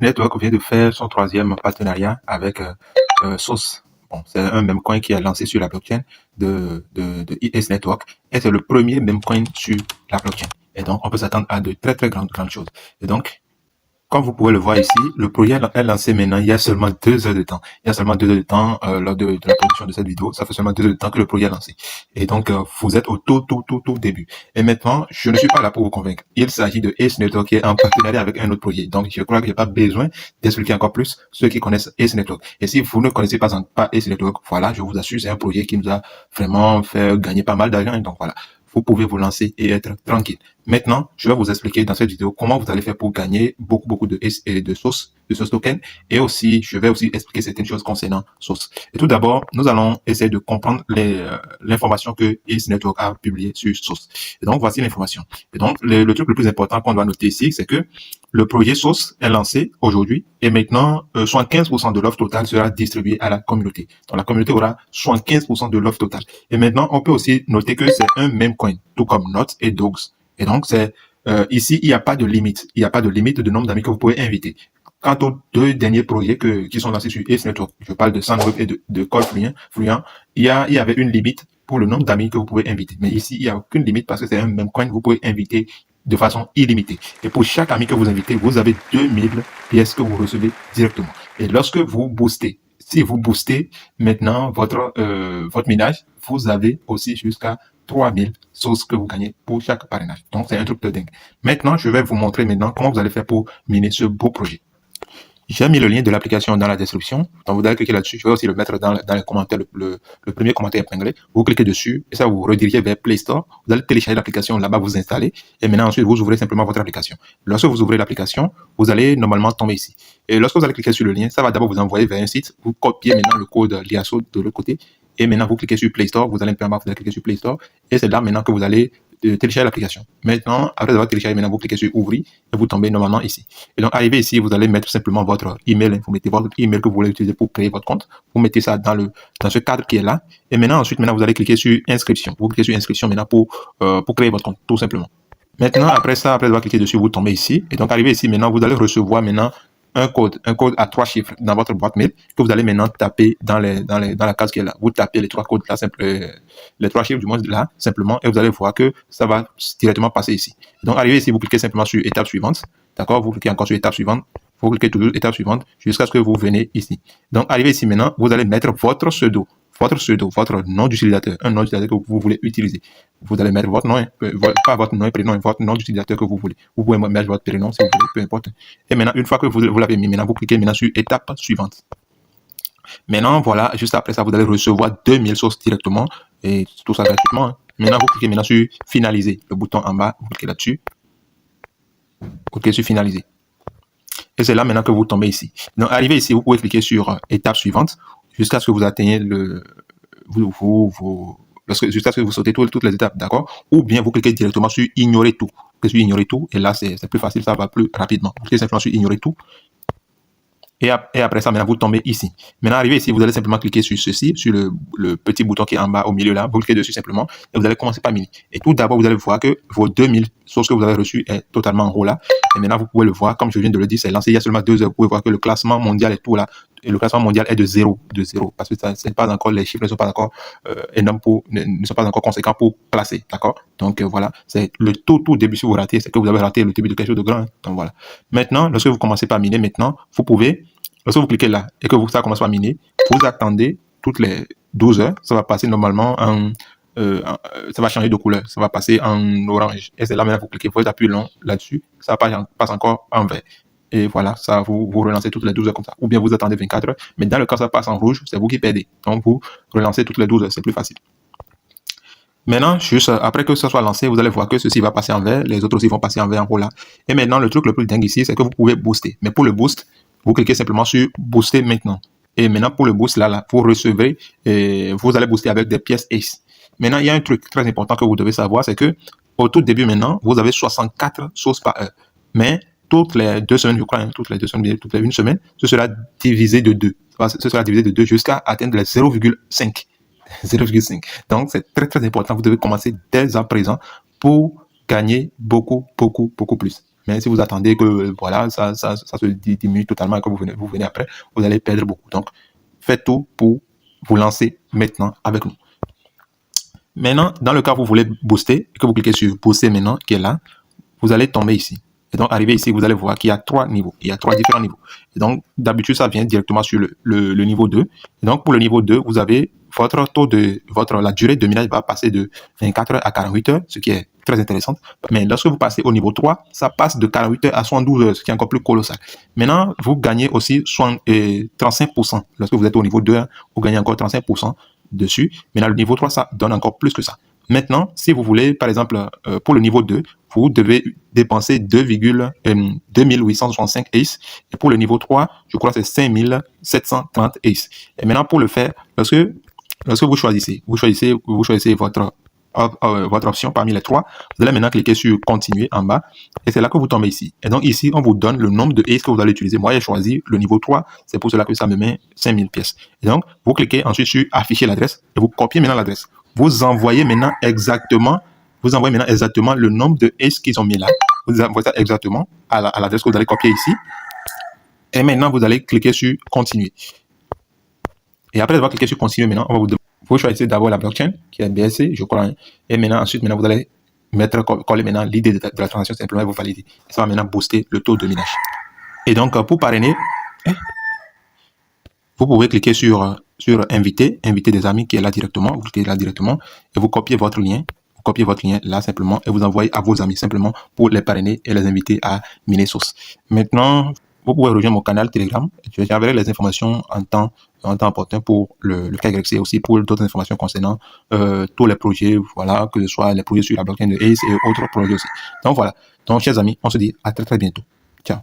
Network vient de faire son troisième partenariat avec Sauce. Bon, c'est un meme coin qui est lancé sur la blockchain de ES Network et c'est le premier meme coin sur la blockchain. Et donc, on peut s'attendre à de très grandes choses. Et donc, comme vous pouvez le voir ici, le projet est lancé maintenant il y a seulement 2 heures de temps. Il y a seulement 2 heures de temps lors de la production de cette vidéo. Ça fait seulement 2 heures de temps que le projet est lancé. Et donc, vous êtes au tout début. Et maintenant, je ne suis pas là pour vous convaincre. Il s'agit de Ace Network qui est en partenariat avec un autre projet. Donc, je crois que j'ai pas besoin d'expliquer encore plus ceux qui connaissent Ace Network. Et si vous ne connaissez pas Ace Network, voilà, je vous assure, c'est un projet qui nous a vraiment fait gagner pas mal d'argent. Donc voilà, vous pouvez vous lancer et être tranquille. Maintenant, je vais vous expliquer dans cette vidéo comment vous allez faire pour gagner beaucoup de sauce token. Et aussi, je vais aussi expliquer certaines choses concernant sauce. Et tout d'abord, nous allons essayer de comprendre l'information que Ace Network a publiée sur sauce. Et donc, voici l'information. Et donc, le truc le plus important qu'on doit noter ici, c'est que le projet sauce est lancé aujourd'hui et maintenant, 75% de l'offre totale sera distribuée à la communauté. Donc, la communauté aura 75% de l'offre totale. Et maintenant, on peut aussi noter que c'est un meme coin, tout comme Notes et Dogs. Et donc, c'est ici, il n'y a pas de limite. Il n'y a pas de limite de nombre d'amis que vous pouvez inviter. Quant aux 2 derniers projets qui sont lancés sur Ace Network, je parle de Sandwave et de Call Fluent, il y avait une limite pour le nombre d'amis que vous pouvez inviter. Mais ici, il n'y a aucune limite parce que c'est un même coin que vous pouvez inviter de façon illimitée. Et pour chaque ami que vous invitez, vous avez 2000 pièces que vous recevez directement. Et lorsque vous boostez, si vous boostez maintenant votre minage, vous avez aussi jusqu'à 3000 sauces que vous gagnez pour chaque parrainage. Donc, c'est un truc de dingue. Maintenant, je vais vous montrer maintenant comment vous allez faire pour miner ce beau projet. J'ai mis le lien de l'application dans la description. Donc, vous allez cliquer là-dessus. Je vais aussi le mettre dans les commentaires, le premier commentaire épinglé. Vous cliquez dessus et ça vous redirige vers Play Store. Vous allez télécharger l'application là-bas, vous installez. Et maintenant, ensuite, vous ouvrez simplement votre application. Lorsque vous ouvrez l'application, vous allez normalement tomber ici. Et lorsque vous allez cliquer sur le lien, ça va d'abord vous envoyer vers un site. Vous copiez maintenant le code Liasso de l'autre côté. Et maintenant, vous cliquez sur Play Store. Vous allez cliquer sur Play Store. Et c'est là maintenant que vous allez télécharger l'application. Maintenant, après avoir téléchargé, maintenant vous cliquez sur ouvrir et vous tombez normalement ici. Et donc, arrivé ici, vous allez mettre simplement votre email. Vous mettez votre email que vous voulez utiliser pour créer votre compte. Vous mettez ça dans ce cadre qui est là. Et maintenant, vous allez cliquer sur inscription. Vous cliquez sur inscription maintenant pour créer votre compte, tout simplement. Maintenant, après avoir cliqué dessus, vous tombez ici. Et donc, arrivé ici, maintenant, vous allez recevoir maintenant un code à 3 chiffres dans votre boîte mail que vous allez maintenant taper dans la case qui est là. Vous tapez les 3 codes là, les 3 chiffres du moins là, simplement, et vous allez voir que ça va directement passer ici. Donc, arrivé ici, vous cliquez simplement sur étape suivante. D'accord? Vous cliquez encore sur étape suivante. Vous cliquez toujours étape suivante jusqu'à ce que vous venez ici. Donc, arrivé ici maintenant, vous allez mettre votre pseudo, votre nom d'utilisateur, un nom d'utilisateur que vous voulez utiliser. Vous allez mettre votre nom, pas votre nom et prénom, votre nom d'utilisateur que vous voulez. Vous pouvez mettre votre prénom si vous voulez, peu importe. Et maintenant, une fois que vous l'avez mis, maintenant, vous cliquez maintenant sur étape suivante. Maintenant, voilà, juste après ça, vous allez recevoir 2000 sauces directement et tout ça gratuitement. Hein. Maintenant, vous cliquez maintenant sur finaliser, le bouton en bas, vous cliquez là-dessus. Vous cliquez sur finaliser. Et c'est là maintenant que vous tombez ici. Donc, arrivé ici, vous pouvez cliquer sur étape suivante jusqu'à ce que vous atteignez jusqu'à ce que vous sautez toutes les étapes, d'accord? Ou bien vous cliquez directement sur ignorer tout. Sur ignorer tout, et là c'est plus facile, ça va plus rapidement. Vous cliquez simplement sur ignorer tout. Et après ça, maintenant, vous tombez ici. Maintenant, arrivé ici, vous allez simplement cliquer sur ceci, sur le petit bouton qui est en bas, au milieu là. Vous cliquez dessus simplement et vous allez commencer par miner. Et tout d'abord, vous allez voir que vos 2000 sources que vous avez reçues est totalement en haut là. Et maintenant, vous pouvez le voir, comme je viens de le dire, c'est lancé il y a seulement 2 heures. Vous pouvez voir que le classement mondial est tout là. Et le classement mondial est de 0. Parce que c'est pas encore, les chiffres ne sont pas encore énormes ne sont pas encore conséquents pour classer. D'accord? Donc, voilà. C'est le tout début. Si vous ratez, c'est que vous avez raté le début de quelque chose de grand. Hein. Donc, voilà. Maintenant, lorsque vous commencez par miner, maintenant, vous pouvez, lorsque vous cliquez là et que ça commence à miner, vous attendez toutes les 12 heures. Ça va passer normalement ça va changer de couleur. Ça va passer en orange. Et c'est là maintenant vous cliquez, vous appuyez long là-dessus. Ça passe encore en vert. Et voilà, ça vous relancez toutes les 12 heures comme ça. Ou bien vous attendez 24 heures. Mais dans le cas où ça passe en rouge, c'est vous qui perdez. Donc vous relancez toutes les 12 heures. C'est plus facile. Maintenant, juste après que ça soit lancé, vous allez voir que ceci va passer en vert. Les autres aussi vont passer en vert en haut là. Et maintenant, le truc le plus dingue ici, c'est que vous pouvez booster. Mais pour le boost, vous cliquez simplement sur booster maintenant. Et maintenant, pour le boost là, vous recevrez, vous allez booster avec des pièces Ace. Maintenant, il y a un truc très important que vous devez savoir, c'est que au tout début maintenant, vous avez 64 sauces par heure. Mais toutes les 2 semaines, je crois, hein, toutes les 1 semaine, ce sera divisé de 2. Ce sera divisé de 2 jusqu'à atteindre les 0,5. 0,5. Donc, c'est très important. Vous devez commencer dès à présent pour gagner beaucoup plus. Mais si vous attendez que voilà, ça se diminue totalement et que vous venez après, vous allez perdre beaucoup. Donc, faites tout pour vous lancer maintenant avec nous. Maintenant, dans le cas où vous voulez booster, et que vous cliquez sur booster maintenant, qui est là, vous allez tomber ici. Et donc, arrivé ici, vous allez voir qu'il y a 3 niveaux. Il y a 3 différents niveaux. Et donc, d'habitude, ça vient directement sur le niveau 2. Et donc, pour le niveau 2, vous avez la durée de minage va passer de 24 heures à 48 heures, ce qui est très intéressant. Mais lorsque vous passez au niveau 3, ça passe de 48 heures à 72 heures, ce qui est encore plus colossal. Maintenant, vous gagnez aussi 35%. Lorsque vous êtes au niveau 2, vous gagnez encore 35% dessus. Maintenant, le niveau 3, ça donne encore plus que ça. Maintenant, si vous voulez, par exemple, pour le niveau 2, vous devez dépenser 2865 ACE. Et pour le niveau 3, je crois que c'est 5730 ACE. Et maintenant, pour le faire, lorsque vous choisissez votre option parmi les 3, vous allez maintenant cliquer sur continuer en bas et c'est là que vous tombez ici. Et donc ici, on vous donne le nombre de ACE que vous allez utiliser. Moi, j'ai choisi le niveau 3, c'est pour cela que ça me met 5000 pièces. Et donc, vous cliquez ensuite sur afficher l'adresse et vous copiez maintenant l'adresse. Vous envoyez maintenant exactement le nombre de ACE qu'ils ont mis là. Vous envoyez ça exactement à l'adresse que vous allez copier ici. Et maintenant, vous allez cliquer sur continuer. Et après avoir cliqué sur continuer, maintenant, on va vous choisissez d'abord la blockchain, qui est BSC, je crois. Et maintenant, vous allez coller maintenant l'idée de la transaction, simplement vous validez. Et ça va maintenant booster le taux de minage. Et donc, pour parrainer, vous pouvez cliquer sur inviter des amis qui est là directement. Vous cliquez là directement et vous copiez votre lien. Vous copiez votre lien là simplement et vous envoyez à vos amis simplement pour les parrainer et les inviter à miner Sauce. Maintenant, vous pouvez rejoindre mon canal Telegram. J'enverrai les informations en temps opportun pour le KYC et aussi pour d'autres informations concernant tous les projets, voilà, que ce soit les projets sur la blockchain de ACE et autres projets aussi. Donc voilà. Donc, chers amis, on se dit à très très bientôt. Ciao.